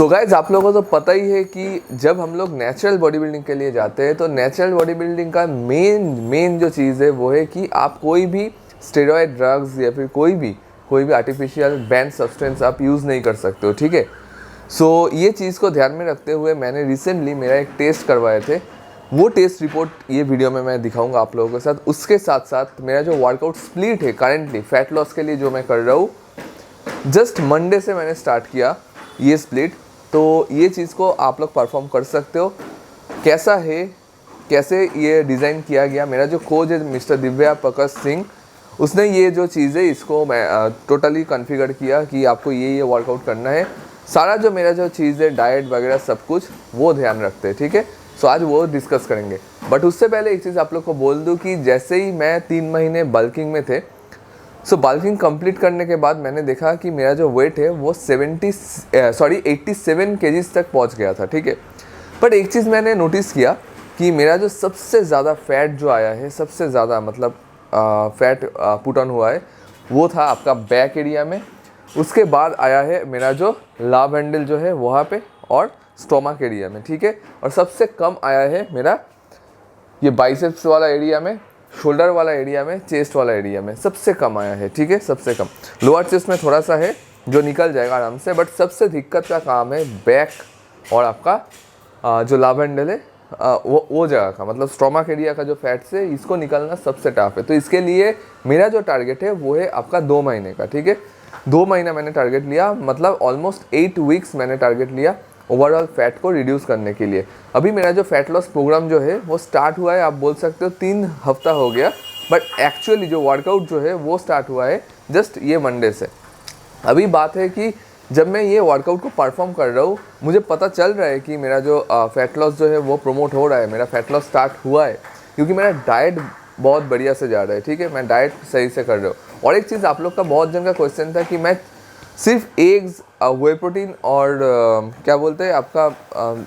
तो गाइज आप लोगों को तो पता ही है कि जब हम लोग नेचुरल बॉडी बिल्डिंग के लिए जाते हैं तो नेचुरल बॉडी बिल्डिंग का मेन जो चीज़ है वो है कि आप कोई भी स्टेरॉयड ड्रग्स या फिर कोई भी आर्टिफिशियल बैन सब्सटेंस आप यूज़ नहीं कर सकते हो, ठीक है। सो ये चीज़ को ध्यान में रखते हुए मैंने रिसेंटली मेरा एक टेस्ट करवाए थे। वो टेस्ट रिपोर्ट ये वीडियो में मैं दिखाऊंगा आप लोगों के साथ। उसके साथ साथ मेरा जो वर्कआउट स्प्लिट है करेंटली फैट लॉस के लिए जो मैं कर रहा हूँ, जस्ट मंडे से मैंने स्टार्ट किया ये स्प्लिट। तो ये चीज़ को आप लोग परफॉर्म कर सकते हो। कैसा है, कैसे ये डिज़ाइन किया गया, मेरा जो कोच है मिस्टर दिव्या प्रकाश सिंह, उसने ये जो चीज़ है इसको मैं टोटली कॉन्फ़िगर किया कि आपको ये वर्कआउट करना है। सारा जो मेरा जो चीज़ है डाइट वगैरह सब कुछ वो ध्यान रखते हैं, ठीक है। सो आज वो डिस्कस करेंगे। बट उससे पहले एक चीज़ आप लोग को बोल दूँ कि जैसे ही मैं 3 महीने बल्किंग में थे, सो बल्किंग कंप्लीट करने के बाद मैंने देखा कि मेरा जो वेट है वो 87 केजीज तक पहुंच गया था, ठीक है। बट एक चीज़ मैंने नोटिस किया कि मेरा जो सबसे ज़्यादा फैट जो आया है, सबसे ज़्यादा मतलब फैट पुट ऑन हुआ है वो था आपका बैक एरिया में। उसके बाद आया है मेरा जो लाव हैंडल जो है वहाँ पे और स्टोमक एरिया में, ठीक है। और सबसे कम आया है मेरा ये बाइसेप्स वाला एरिया में, शोल्डर वाला एरिया में, चेस्ट वाला एरिया में सबसे कम आया है, ठीक है। सबसे कम लोअर चेस्ट में थोड़ा सा है जो निकल जाएगा आराम से, बट सबसे दिक्कत का काम है बैक और आपका जो लाव हैंडल है वो जगह का, मतलब स्टोमक एरिया का जो फैट्स है इसको निकालना सबसे टफ है। तो इसके लिए मेरा जो टारगेट है वो है आपका 2 महीने का, ठीक है। 2 महीना मैंने टारगेट लिया, मतलब ऑलमोस्ट 8 वीक्स मैंने टारगेट लिया ओवरऑल फैट को रिड्यूस करने के लिए। अभी मेरा जो फैट लॉस प्रोग्राम जो है वो स्टार्ट हुआ है, आप बोल सकते हो 3 हफ्ता हो गया, बट एक्चुअली जो वर्कआउट जो है वो स्टार्ट हुआ है जस्ट ये मंडे से। अभी बात है कि जब मैं ये वर्कआउट को परफॉर्म कर रहा हूँ मुझे पता चल रहा है कि मेरा जो फैट लॉस जो है वो प्रमोट हो रहा है, मेरा फैट लॉस स्टार्ट हुआ है क्योंकि मेरा डाइट बहुत बढ़िया से जा रहा है, ठीक है। मैं डाइट सही से कर रहा हूँ। और एक चीज़ आप लोग का बहुत जन का क्वेश्चन था कि मैं सिर्फ एग्स, वे प्रोटीन और क्या बोलते हैं आपका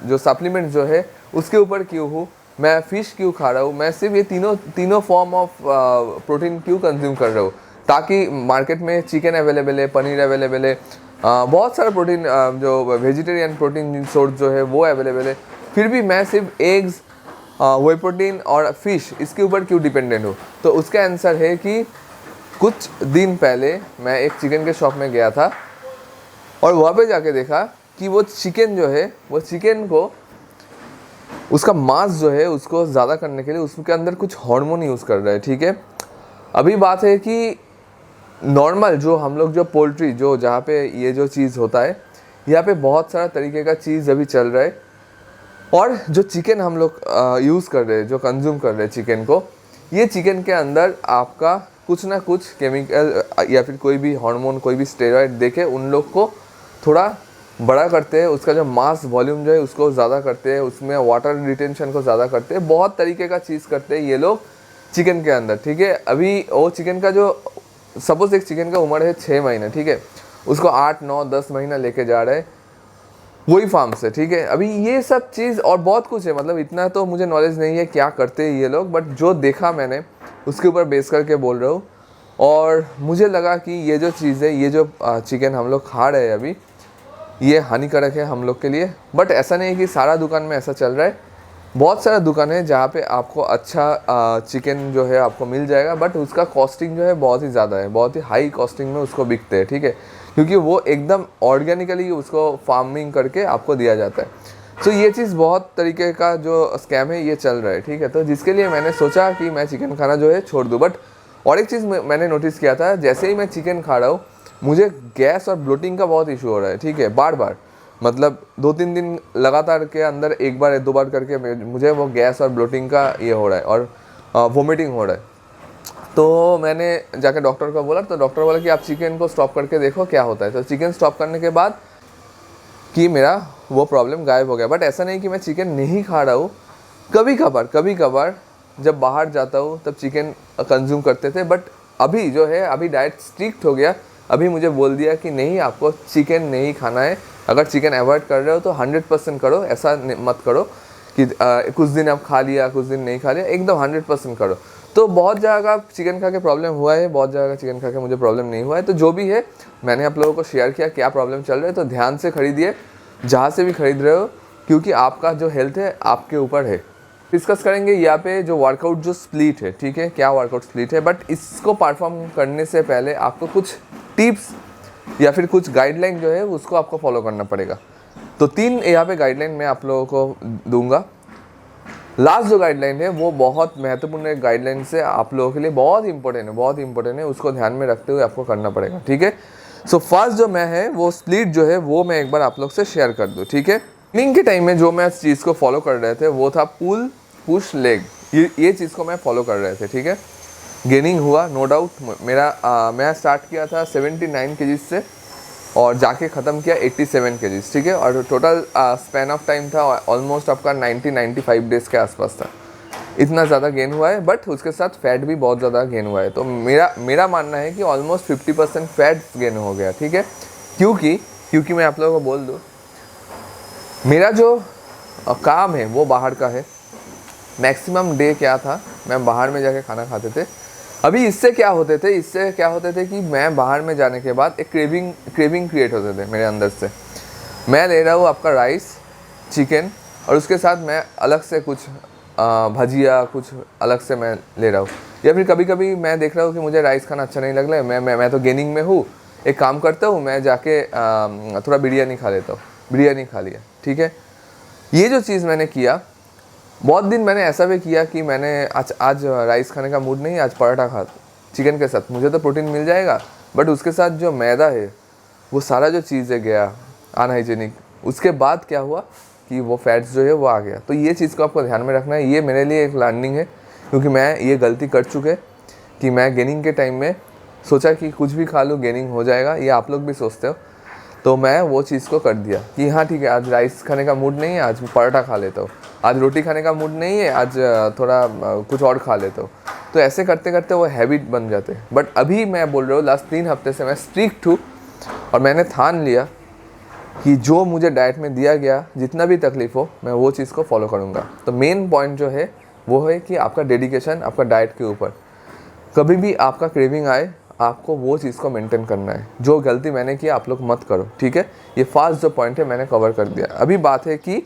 जो सप्लीमेंट जो है उसके ऊपर क्यों हूँ, मैं फ़िश क्यों खा रहा हूँ, मैं सिर्फ ये तीनों फॉर्म ऑफ प्रोटीन क्यों कंज्यूम कर रहा हूँ, ताकि मार्केट में चिकन अवेलेबल है, पनीर अवेलेबल है, बहुत सारा प्रोटीन जो वेजिटेरियन प्रोटीन सोर्स जो है वो अवेलेबल है, फिर भी मैं सिर्फ एग्स, वे प्रोटीन और फिश इसके ऊपर क्यों डिपेंडेंट हूँ। तो उसका आंसर है कि कुछ दिन पहले मैं एक चिकन के शॉप में गया था और वहाँ पे जाके देखा कि वो चिकन जो है वो चिकन को उसका मांस जो है उसको ज़्यादा करने के लिए उसके अंदर कुछ हार्मोन यूज़ कर रहा है, ठीक है। अभी बात है कि नॉर्मल जो हम लोग जो पोल्ट्री जो जहाँ पे ये जो चीज़ होता है यहाँ पे बहुत सारा तरीके का चीज़ अभी चल रहा है, और जो चिकन हम लोग यूज़ कर रहे हैं, जो कंज्यूम कर रहे हैं चिकन को, ये चिकन के अंदर आपका कुछ ना कुछ केमिकल या फिर कोई भी हार्मोन, कोई भी स्टेरॉइड देके उन लोग को थोड़ा बड़ा करते हैं, उसका जो मास वॉल्यूम जो है उसको ज़्यादा करते हैं, उसमें वाटर रिटेंशन को ज़्यादा करते हैं, बहुत तरीके का चीज़ करते हैं ये लोग चिकन के अंदर, ठीक है। अभी वो चिकन का जो सपोज एक चिकन का उम्र है 6 महीने, ठीक है, उसको 8, 9, 10 महीना लेके जा रहे हैं वही फार्म से, ठीक है। अभी ये सब चीज़ और बहुत कुछ है, मतलब इतना तो मुझे नॉलेज नहीं है क्या करते हैं ये लोग, बट जो देखा मैंने उसके ऊपर बेस करके बोल रहा हूँ। और मुझे लगा कि ये जो चीज़ है, ये जो चिकन हम लोग खा रहे हैं अभी, ये हानिकारक है हम लोग के लिए। बट ऐसा नहीं है कि सारा दुकान में ऐसा चल रहा है, बहुत सारा दुकान है जहाँ पे आपको अच्छा चिकन जो है आपको मिल जाएगा, बट उसका कॉस्टिंग जो है बहुत ही ज़्यादा है, बहुत ही हाई कॉस्टिंग में उसको बिकते हैं, ठीक है, क्योंकि वो एकदम ऑर्गेनिकली उसको फार्मिंग करके आपको दिया जाता है। तो ये चीज़ बहुत तरीके का जो स्कैम है ये चल रहा है, ठीक है। तो जिसके लिए मैंने सोचा कि मैं चिकन खाना जो है छोड़ दूँ। बट और एक चीज़ मैंने नोटिस किया था, जैसे ही मैं चिकन खा रहा हूँ मुझे गैस और ब्लोटिंग का बहुत इशू हो रहा है, ठीक है, बार बार, मतलब 2-3 दिन लगातार के अंदर एक बार 2 बार करके मुझे वो गैस और ब्लोटिंग का ये हो रहा है और वोमिटिंग हो रहा है। तो मैंने जाके डॉक्टर को बोला, तो डॉक्टर बोला कि आप चिकन को स्टॉप करके देखो क्या होता है। तो चिकन स्टॉप करने के बाद कि मेरा वो प्रॉब्लम गायब हो गया। बट ऐसा नहीं कि मैं चिकन नहीं खा रहा हूँ, कभी कभार जब बाहर जाता हूँ तब चिकन कंज्यूम करते थे, बट अभी जो है अभी डाइट स्ट्रिक्ट हो गया। अभी मुझे बोल दिया कि नहीं, आपको चिकन नहीं खाना है, अगर चिकन अवॉइड कर रहे हो तो 100% करो, ऐसा मत करो कि कुछ दिन आप खा लिया कुछ दिन नहीं खा लिया, एकदम 100% करो। तो बहुत जगह का चिकन खा के प्रॉब्लम हुआ है, बहुत जगह का चिकन खा के मुझे प्रॉब्लम नहीं हुआ है। तो जो भी है मैंने आप लोगों को शेयर किया क्या प्रॉब्लम चल रहा है, तो ध्यान से खरीदिए। जहाँ से भी खरीद रहे हो, क्योंकि आपका जो हेल्थ है आपके ऊपर है। डिस्कस करेंगे यहाँ पे जो वर्कआउट जो स्प्लिट है, ठीक है, क्या वर्कआउट स्प्लिट है, बट इसको परफॉर्म करने से पहले आपको कुछ टिप्स या फिर कुछ गाइडलाइन जो है उसको आपको फॉलो करना पड़ेगा। तो 3 यहाँ पे गाइडलाइन मैं आप लोगों को दूंगा। लास्ट जो गाइडलाइन है वो बहुत महत्वपूर्ण एक गाइडलाइन से आप लोगों के लिए बहुत इंपॉर्टेंट है, उसको ध्यान में रखते हुए आपको करना पड़ेगा, ठीक है। सो फर्स्ट जो मैं है वो स्प्लिट जो है वो मैं एक बार आप लोग से शेयर कर दूँ, ठीक है। ट्रेनिंग के टाइम में जो मैं इस चीज़ को फॉलो कर रहे थे वो था पुल पुश लेग, ये चीज़ को मैं फॉलो कर रहे थे, ठीक है। गेनिंग हुआ नो डाउट। मैं स्टार्ट किया था 79 केजीज से और जाके ख़त्म किया 87 केजीज, ठीक है। और टोटल स्पैन ऑफ टाइम था ऑलमोस्ट आपका 90-95 डेज़ के आसपास था। इतना ज़्यादा गेन हुआ है, बट उसके साथ फैट भी बहुत ज़्यादा गेन हुआ है। तो मेरा मानना है कि ऑलमोस्ट 50% फैट गेन हो गया, ठीक है। क्योंकि मैं आप लोगों को बोल दूँ, मेरा जो काम है वो बाहर का है। मैक्सिमम डे क्या था, मैं बाहर में जाके खाना खाते थे। अभी इससे क्या होते थे कि मैं बाहर में जाने के बाद एक क्रेविंग क्रिएट होते थे मेरे अंदर से। मैं ले रहा हूँ आपका राइस, चिकन, और उसके साथ मैं अलग से कुछ भजिया कुछ अलग से मैं ले रहा हूँ। या फिर कभी कभी मैं देख रहा हूँ कि मुझे राइस खाना अच्छा नहीं लग रहा है, मैं तो गेनिंग में हूँ, एक काम करता हूँ, मैं जाके थोड़ा बिरयानी खा लेता हूँ। बिरयानी खा लिया, ठीक है। ये जो चीज़ मैंने किया, बहुत दिन मैंने ऐसा भी किया कि मैंने आज राइस खाने का मूड नहीं, आज पराठा खा चिकन के साथ, मुझे तो प्रोटीन मिल जाएगा, बट उसके साथ जो मैदा है वो सारा जो चीज़ है गया अनहाइजीनिक। उसके बाद क्या हुआ कि वो फैट्स जो है वो आ गया। तो ये चीज़ को आपको ध्यान में रखना है। ये मेरे लिए एक लर्निंग है, क्योंकि मैं ये गलती कर चुके कि मैं गेनिंग के टाइम में सोचा कि कुछ भी खा लूँ गेनिंग हो जाएगा, ये आप लोग भी सोचते हो। तो मैं वो चीज़ को कर दिया कि हाँ ठीक है, आज राइस खाने का मूड नहीं है, आज पराठा खा लेता हूँ। आज रोटी खाने का मूड नहीं है, आज थोड़ा कुछ और खा लेता हूँ। तो ऐसे करते करते वो हैबिट बन जाते हैं। बट अभी मैं बोल रहा हूँ लास्ट 3 हफ्ते से मैं स्ट्रिक्ट हूँ और मैंने ठान लिया कि जो मुझे डाइट में दिया गया, जितना भी तकलीफ़ हो, मैं वो चीज़ को फॉलो करूँगा। तो मेन पॉइंट जो है वो है कि आपका डेडिकेशन आपका डाइट के ऊपर। कभी भी आपका क्रेविंग आए, आपको वो चीज़ को मेंटेन करना है। जो गलती मैंने की आप लोग मत करो, ठीक है। ये फास्ट जो पॉइंट है मैंने कवर कर दिया। अभी बात है कि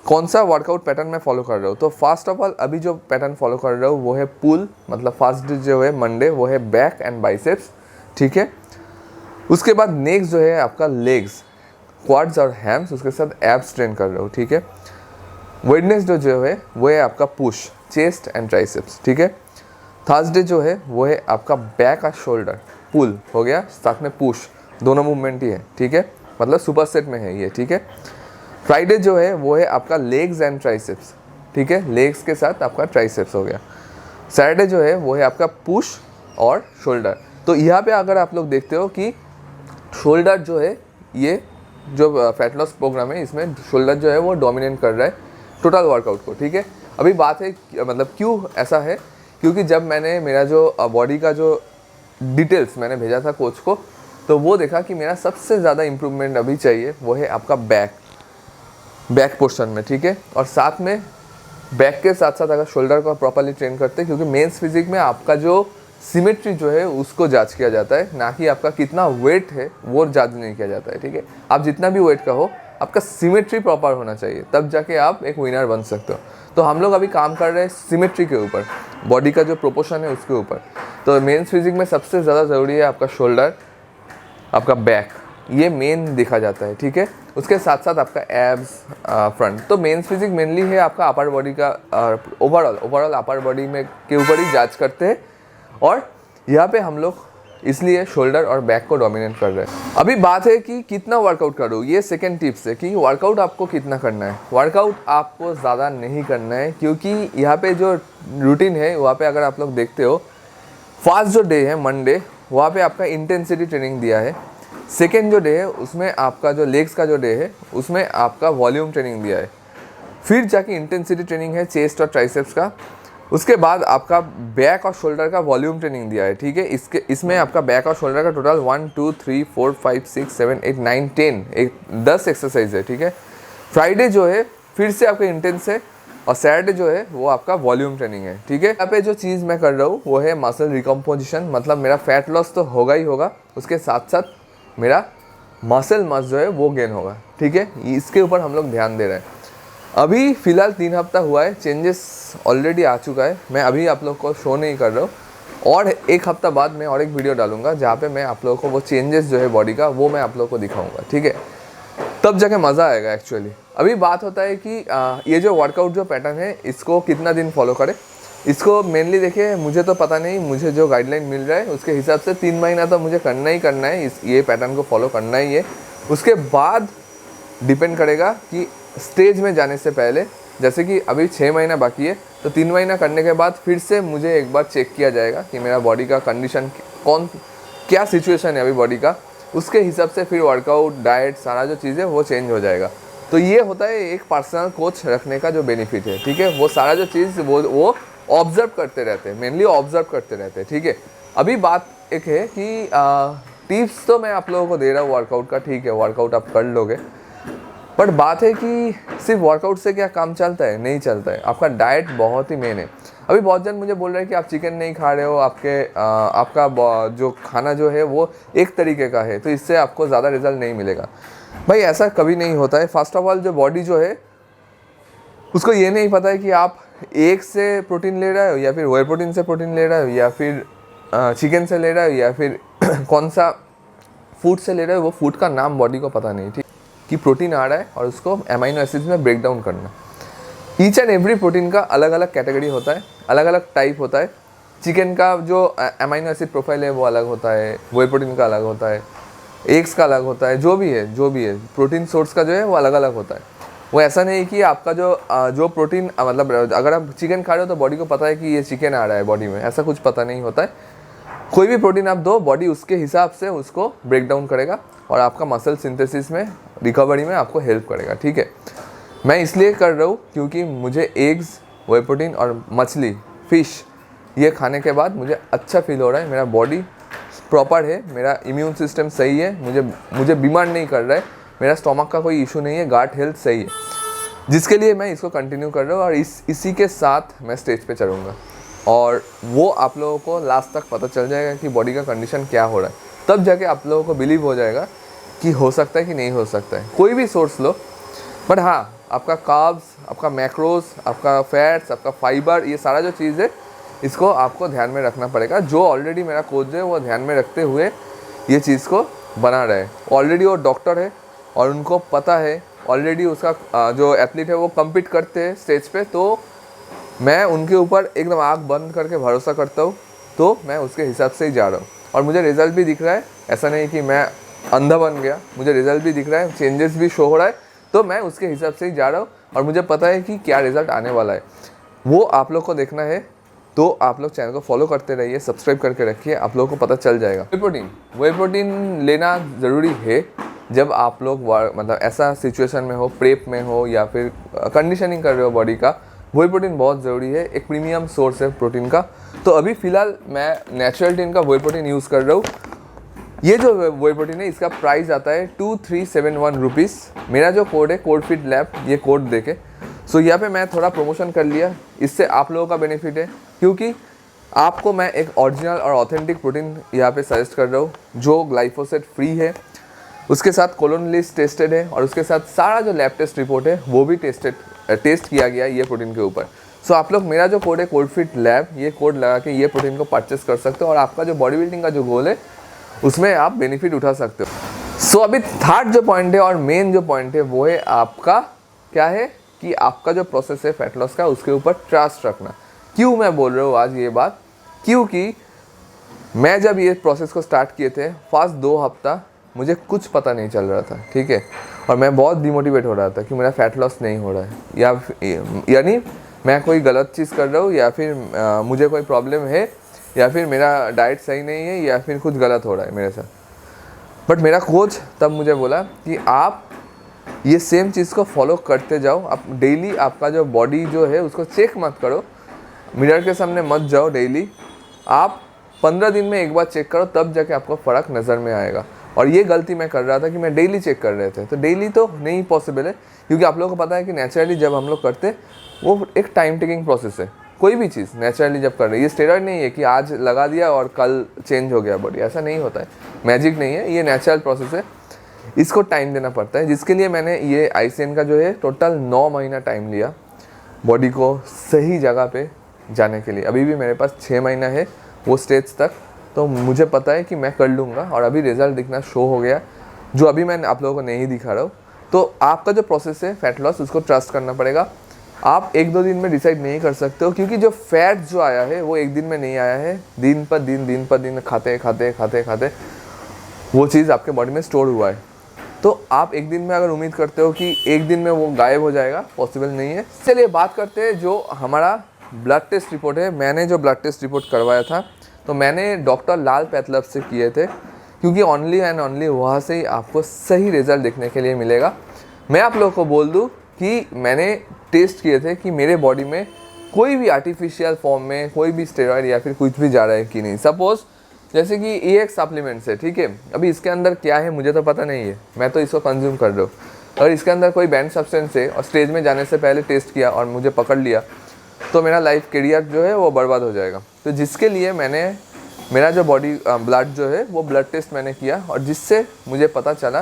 कौन सा वर्कआउट पैटर्न मैं फॉलो कर रहा हूँ। तो फर्स्ट ऑफ ऑल अभी जो पैटर्न फॉलो कर रहा हूँ वो है पुल, मतलब फर्स्ट डे जो है मंडे वो है बैक एंड बाइसेप्स, ठीक है। उसके बाद नेक्स्ट जो है आपका लेग्स, क्वाड्स और हैम्स, उसके साथ एब्स ट्रेन कर रहा हूँ, ठीक है। वेडनेसडे जो है वो है आपका पुश, चेस्ट एंड ट्राइसेप्स, ठीक है। थर्सडे जो है वो है आपका बैक और शोल्डर, पुल हो गया, साथ में पुश, दोनों मूवमेंट ही है, ठीक है, मतलब सुपर सेट में है ये, ठीक है। फ्राइडे जो है वो है आपका लेग्स एंड ट्राइसेप्स, ठीक है, लेग्स के साथ आपका ट्राइसेप्स हो गया। सैटरडे जो है वो है आपका पुश और शोल्डर। तो यहाँ पे अगर आप लोग देखते हो कि शोल्डर जो है, ये जो फैट लॉस प्रोग्राम है इसमें शोल्डर जो है वो डोमिनेट कर रहा है टोटल वर्कआउट को, ठीक है। अभी बात है मतलब क्यों ऐसा है, क्योंकि जब मैंने मेरा जो बॉडी का जो डिटेल्स मैंने भेजा था कोच को, तो वो देखा कि मेरा सबसे ज़्यादा इम्प्रूवमेंट अभी चाहिए वो है आपका बैक पोर्शन में, ठीक है। और साथ में बैक के साथ साथ अगर शोल्डर को प्रॉपर्ली ट्रेन करते हैं, क्योंकि मेंस फिजिक में आपका जो सिमेट्री जो है उसको जांच किया जाता है, ना कि आपका कितना वेट है वो जांच नहीं किया जाता है, ठीक है। आप जितना भी वेट का हो, आपका सिमेट्री प्रॉपर होना चाहिए, तब जाके आप एक विनर बन सकते हो। तो हम लोग अभी काम कर रहे हैं सिमेट्री के ऊपर, बॉडी का जो प्रोपोर्शन है उसके ऊपर। तो मेंस फिजिक में सबसे ज़्यादा ज़रूरी है आपका शोल्डर, आपका बैक, ये मेन देखा जाता है, ठीक है। उसके साथ साथ आपका एब्स, फ्रंट। तो मेंस फिजिक मेनली है आपका अपर बॉडी का, ओवरऑल अपर बॉडी में के ऊपर ही जांच करते हैं, और यहाँ पे हम लोग इसलिए शोल्डर और बैक को डोमिनेट कर रहे हैं। अभी बात है कि कितना वर्कआउट करूँ, ये सेकंड टिप्स है कि वर्कआउट आपको कितना करना है। वर्कआउट आपको ज़्यादा नहीं करना है, क्योंकि यहाँ पे जो रूटीन है वहाँ पे अगर आप लोग देखते हो, फर्स्ट जो डे है मंडे, वहाँ पे आपका इंटेंसिटी ट्रेनिंग दिया है। सेकेंड जो डे है उसमें आपका जो लेग्स का जो डे है उसमें आपका वॉल्यूम ट्रेनिंग दिया है। फिर जाके इंटेंसिटी ट्रेनिंग है चेस्ट और ट्राइसेप्स का। उसके बाद आपका बैक और शोल्डर का वॉल्यूम ट्रेनिंग दिया है, ठीक है। इसमें आपका बैक और शोल्डर का टोटल 1 2 3 4 5 6 7 8 9 10 एक्सरसाइज है, ठीक है। फ्राइडे जो है फिर से आपका इंटेंस है, और सैटरडे जो है वो आपका वॉल्यूम ट्रेनिंग है, ठीक है। यहाँ पे जो चीज़ मैं कर रहा हूँ वो है मसल रिकम्पोजिशन, मतलब मेरा फैट लॉस तो होगा ही होगा, उसके साथ साथ मेरा मसल मास जो है वो गेन होगा, ठीक है। इसके ऊपर हम लोग ध्यान दे रहे हैं। अभी फ़िलहाल 3 हफ्ता हुआ है, चेंजेस ऑलरेडी आ चुका है। मैं अभी आप लोग को शो नहीं कर रहा हूँ, और 1 हफ्ता बाद मैं और एक वीडियो डालूंगा जहाँ पे मैं आप लोगों को वो चेंजेस जो है बॉडी का वो मैं आप लोगों को दिखाऊंगा, ठीक है। तब जाके मज़ा आएगा एक्चुअली। अभी बात होता है कि ये जो वर्कआउट जो पैटर्न है इसको कितना दिन फॉलो करें। इसको मेनली देखिए, मुझे तो पता नहीं, मुझे जो गाइडलाइन मिल रहा है उसके हिसाब से 3 महीना तो मुझे करना ही करना है, ये पैटर्न को फॉलो करना ही है। उसके बाद डिपेंड करेगा कि स्टेज में जाने से पहले, जैसे कि अभी 6 महीना बाकी है, तो 3 महीना करने के बाद फिर से मुझे एक बार चेक किया जाएगा कि मेरा बॉडी का कंडीशन क्या सिचुएशन है अभी बॉडी का। उसके हिसाब से फिर वर्कआउट, डाइट, सारा जो चीज़ है वो चेंज हो जाएगा। तो ये होता है एक पर्सनल कोच रखने का जो बेनिफिट है, ठीक है। वो सारा जो चीज़ वो ऑब्जर्व करते रहते हैं, मेनली ऑब्जर्व करते रहते हैं, ठीक है। अभी बात एक है कि टिप्स तो मैं आप लोगों को दे रहा हूँ वर्कआउट का, ठीक है, वर्कआउट आप कर लोगे, बट बात है कि सिर्फ वर्कआउट से क्या काम चलता है, नहीं चलता है। आपका डाइट बहुत ही मेन है। अभी बहुत जन मुझे बोल रहे हैं कि आप चिकन नहीं खा रहे हो, आपका जो खाना जो है वो एक तरीके का है, तो इससे आपको ज़्यादा रिजल्ट नहीं मिलेगा। भाई ऐसा कभी नहीं होता है। फर्स्ट ऑफ ऑल जो बॉडी जो है उसको ये नहीं पता है कि आप एग से प्रोटीन ले रहे हो, या फिर व्हे प्रोटीन से प्रोटीन ले रहे हो, या फिर चिकन से ले रहे हो, या फिर कौन सा फूड से ले रहे हो। वो फूड का नाम बॉडी को पता नहीं, ठीक, कि प्रोटीन आ रहा है और उसको अमीनो एसिड्स में ब्रेक डाउन करना। ईच एंड एवरी प्रोटीन का अलग अलग कैटेगरी होता है, अलग अलग टाइप होता है। चिकन का जो अमीनो एसिड प्रोफाइल है वो अलग होता है, व्हे प्रोटीन का अलग होता है, एग्स का अलग होता है, जो भी है प्रोटीन सोर्स का जो है वो अलग अलग होता है। वो ऐसा नहीं कि आपका जो प्रोटीन मतलब अगर आप चिकन खा रहे हो तो बॉडी को पता है कि ये चिकन आ रहा है बॉडी में, ऐसा कुछ पता नहीं होता है। कोई भी प्रोटीन आप दो, बॉडी उसके हिसाब से उसको ब्रेक डाउन करेगा और आपका मसल सिंथेसिस में, रिकवरी में आपको हेल्प करेगा, ठीक है। मैं इसलिए कर रहा हूँ क्योंकि मुझे एग्स, व्हे प्रोटीन और मछली, फिश ये खाने के बाद मुझे अच्छा फील हो रहा है। मेरा बॉडी प्रॉपर है, मेरा इम्यून सिस्टम सही है, मुझे बीमार नहीं कर रहा है, मेरा स्टोमक का कोई इशू नहीं है, गाट हेल्थ सही है, जिसके लिए मैं इसको कंटिन्यू कर रहा हूँ। और इसी के साथ मैं स्टेज पे चढ़ूँगा, और वो आप लोगों को लास्ट तक पता चल जाएगा कि बॉडी का कंडीशन क्या हो रहा है। तब जाके आप लोगों को बिलीव हो जाएगा कि हो सकता है कि नहीं हो सकता है। कोई भी सोर्स लो, बट हाँ, आपका कार्ब्स, आपका मैक्रोस, आपका फैट्स, आपका फाइबर, ये सारा जो चीज़ है इसको आपको ध्यान में रखना पड़ेगा। जो ऑलरेडी मेरा कोच है वो ध्यान में रखते हुए ये चीज़ को बना रहे हैं। ऑलरेडी वो डॉक्टर है और उनको पता है, ऑलरेडी उसका जो एथलीट है वो कम्पीट करते हैं स्टेज पे, तो मैं उनके ऊपर एकदम आँख बंद करके भरोसा करता हूँ। तो मैं उसके हिसाब से ही जा रहा हूँ और मुझे रिज़ल्ट भी दिख रहा है। ऐसा नहीं कि मैं अंधा बन गया, मुझे रिज़ल्ट भी दिख रहा है, चेंजेस भी शो हो रहा है, तो मैं उसके हिसाब से ही जा रहा हूँ और मुझे पता है कि क्या रिज़ल्ट आने वाला है। वो आप लोग को देखना है तो आप लोग चैनल को फॉलो करते रहिए, सब्सक्राइब करके रखिए, आप लोगों को पता चल जाएगा। व्हे प्रोटीन लेना ज़रूरी है जब आप लोग मतलब ऐसा सिचुएशन में हो, प्रेप में हो या फिर कंडीशनिंग कर रहे हो बॉडी का। व्हे प्रोटीन बहुत ज़रूरी है, एक प्रीमियम सोर्स है प्रोटीन का। तो अभी फ़िलहाल मैं नेचुरल का व्हे प्रोटीन यूज़ कर रहा हूँ। ये जो व्हे प्रोटीन है इसका प्राइस आता है 2371 रुपीज़। मेरा जो कोड है कोड फिट लैब, ये कोड देके सो यहाँ पे मैं थोड़ा प्रमोशन कर लिया। इससे आप लोगों का बेनिफिट है क्योंकि आपको मैं एक ओरिजिनल और ऑथेंटिक प्रोटीन यहाँ पे सजेस्ट कर रहा हूँ जो ग्लाइफोसेट फ्री है, उसके साथ कोलोनलिस्ट टेस्टेड है और उसके साथ सारा जो लैब टेस्ट रिपोर्ट है वो भी टेस्ट किया गया है ये प्रोटीन के ऊपर। सो आप लोग मेरा जो कोड है कोड फिट लैब, ये कोड लगा के ये प्रोटीन को परचेस कर सकते हो और आपका जो बॉडी बिल्डिंग का जो गोल है उसमें आप बेनिफिट उठा सकते हो। सो अभी थर्ड जो पॉइंट है और मेन जो पॉइंट है वो है आपका क्या है कि आपका जो प्रोसेस है फैट लॉस का उसके ऊपर ट्रस्ट रखना। क्यों मैं बोल रहा हूँ आज ये बात, क्योंकि मैं जब ये प्रोसेस को स्टार्ट किए थे फर्स्ट 2 हफ्ता मुझे कुछ पता नहीं चल रहा था, ठीक है, और मैं बहुत डिमोटिवेट हो रहा था कि मेरा फैट लॉस नहीं हो रहा है, यानी मैं कोई गलत चीज़ कर रहा हूँ या फिर मुझे कोई प्रॉब्लम है या फिर मेरा डाइट सही नहीं है या फिर कुछ गलत हो रहा है मेरे साथ। बट मेरा कोच तब मुझे बोला कि आप ये सेम चीज़ को फॉलो करते जाओ, आप डेली आपका जो बॉडी जो है उसको चेक मत करो, मिरर के सामने मत जाओ डेली, आप 15 दिन में एक बार चेक करो, तब जाके आपको फ़र्क नज़र में आएगा। और ये गलती मैं कर रहा था कि मैं डेली चेक कर रहे थे, तो डेली तो नहीं पॉसिबल है क्योंकि आप लोगों को पता है कि नेचुरली जब हम लोग करते वो एक टाइम टेकिंग प्रोसेस है। कोई भी चीज़ नेचुरली जब कर रहे हैं, ये स्टेरॉइड नहीं है कि आज लगा दिया और कल चेंज हो गया बॉडी, ऐसा नहीं होता है, मैजिक नहीं है, ये नेचुरल प्रोसेस है। इसको टाइम देना पड़ता है, जिसके लिए मैंने ये ICN का जो है टोटल 9 महीना टाइम लिया बॉडी को सही जगह पे जाने के लिए। अभी भी मेरे पास 6 महीना है वो स्टेज तक, तो मुझे पता है कि मैं कर लूँगा और अभी रिज़ल्ट दिखना शो हो गया, जो अभी मैं आप लोगों को नहीं दिखा रहा हूँ। तो आपका जो प्रोसेस है फैट लॉस, उसको ट्रस्ट करना पड़ेगा। आप 1-2 दिन में डिसाइड नहीं कर सकते हो, क्योंकि जो फैट जो आया है वो एक दिन में नहीं आया है, दिन पर दिन खाते खाते वो चीज़ आपके बॉडी में स्टोर हुआ है। तो आप एक दिन में अगर उम्मीद करते हो कि एक दिन में वो गायब हो जाएगा, पॉसिबल नहीं है। चलिए बात करते हैं जो हमारा ब्लड टेस्ट रिपोर्ट है। मैंने जो ब्लड टेस्ट रिपोर्ट करवाया था, तो मैंने डॉक्टर लाल पैथलप से किए थे, क्योंकि ओनली एंड ओनली वहाँ से ही आपको सही रिज़ल्ट देखने के लिए मिलेगा। मैं आप लोगों को बोल दूँ कि मैंने टेस्ट किए थे कि मेरे बॉडी में कोई भी आर्टिफिशियल फॉर्म में कोई भी स्टेरॉयड या फिर कुछ भी जा रहा है कि नहीं। सपोज़ जैसे कि ये एक सप्लीमेंट्स है, ठीक है, अभी इसके अंदर क्या है मुझे तो पता नहीं है, मैं तो इसको कंज्यूम कर रहा हूँ। अगर इसके अंदर कोई बैंड सब्सटेंस है और स्टेज में जाने से पहले टेस्ट किया और मुझे पकड़ लिया, तो मेरा लाइफ करियर जो है वो बर्बाद हो जाएगा। तो जिसके लिए मैंने मेरा जो बॉडी ब्लड जो है वो ब्लड टेस्ट मैंने किया, और जिससे मुझे पता चला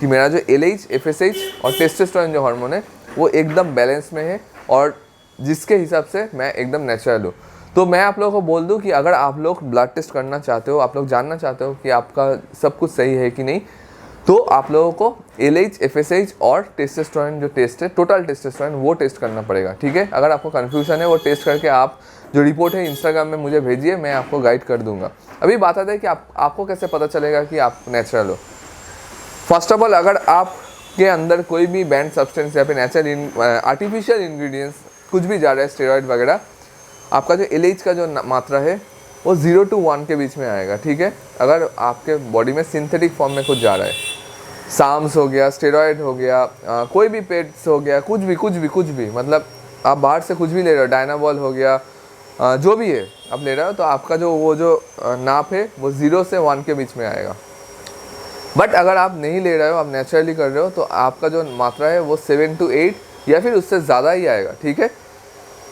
कि मेरा जो LH, FSH और टेस्टोस्टेरोन जो हार्मोन है वो एकदम बैलेंस में है, और जिसके हिसाब से मैं एकदम नेचुरल हूँ। तो मैं आप लोगों को बोल दूं कि अगर आप लोग ब्लड टेस्ट करना चाहते हो, आप लोग जानना चाहते हो कि आपका सब कुछ सही है कि नहीं, तो आप लोगों को LH, FSH और टेस्टोस्टेरोन जो टेस्ट है, टोटल टेस्टोस्टेरोन, वो टेस्ट करना पड़ेगा, ठीक है। अगर आपको कन्फ्यूजन है, वो टेस्ट करके आप जो रिपोर्ट है इंस्टाग्राम में मुझे भेजिए, मैं आपको गाइड कर दूंगा। अभी बात आता है कि आपको कैसे पता चलेगा कि आप नेचुरल हो। फर्स्ट ऑफ ऑल, अगर आपके अंदर कोई भी बैंड सब्सटेंस या फिर नेचुरल आर्टिफिशियल इंग्रेडिएंट्स कुछ भी जा रहा है, स्टेरॉइड वगैरह, आपका जो LH का जो मात्रा है वो 0 to 1 के बीच में आएगा, ठीक है। अगर आपके बॉडी में सिंथेटिक फॉर्म में कुछ जा रहा है, साम्स हो गया, स्टेरॉइड हो गया, कोई भी पेट्स हो गया, कुछ भी, मतलब आप बाहर से कुछ भी ले रहे हो, डायनाबॉल हो गया, जो भी है आप ले रहे हो, तो आपका जो वो जो नाप है वो 0 से 1 के बीच में आएगा। बट अगर आप नहीं ले रहे हो, आप नेचुरली कर रहे हो, तो आपका जो मात्रा है वो 7 to 8 या फिर उससे ज़्यादा ही आएगा, ठीक है।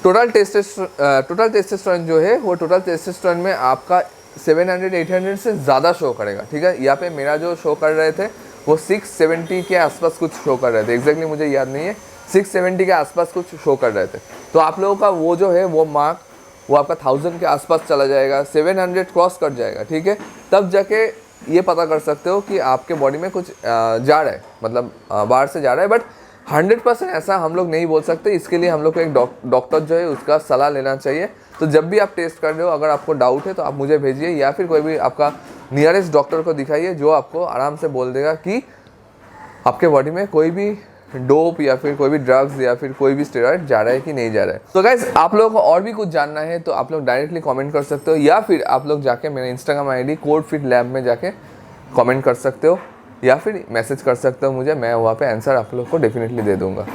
टोटल टेस्टोस्टेरोन जो है वो टोटल टेस्टोस्टेरोन में आपका 700-800 से ज़्यादा शो करेगा, ठीक है। यहाँ पे मेरा जो शो कर रहे थे वो 670 के आसपास कुछ शो कर रहे थे, एग्जैक्टली मुझे याद नहीं है, 670 के आसपास कुछ शो कर रहे थे। तो आप लोगों का वो जो है वो मार्क वो आपका 1000 के आसपास चला जाएगा, 700 क्रॉस कर जाएगा, ठीक है। तब जाके ये पता कर सकते हो कि आपके बॉडी में कुछ जा रहा है, मतलब बाहर से जा रहा है। बट 100% ऐसा हम लोग नहीं बोल सकते, इसके लिए हम लोग को एक डॉक्टर जो है उसका सलाह लेना चाहिए। तो जब भी आप टेस्ट कर रहे हो, अगर आपको डाउट है तो आप मुझे भेजिए, या फिर कोई भी आपका नियरेस्ट डॉक्टर को दिखाइए, जो आपको आराम से बोल देगा कि आपके बॉडी में कोई भी डोप या फिर कोई भी ड्रग्स या फिर कोई भी स्टेरॉइड जा रहा है कि नहीं जा रहा है। तो गाइस, आप लोगों को और भी कुछ जानना है तो आप लोग डायरेक्टली कमेंट कर सकते हो, या फिर आप लोग जाके मेरे इंस्टाग्राम ID CodeFitLab में जाके कमेंट कर सकते हो, या फिर मैसेज कर सकते हो मुझे, मैं वहाँ पे आंसर आप लोग को डेफिनेटली दे दूँगा।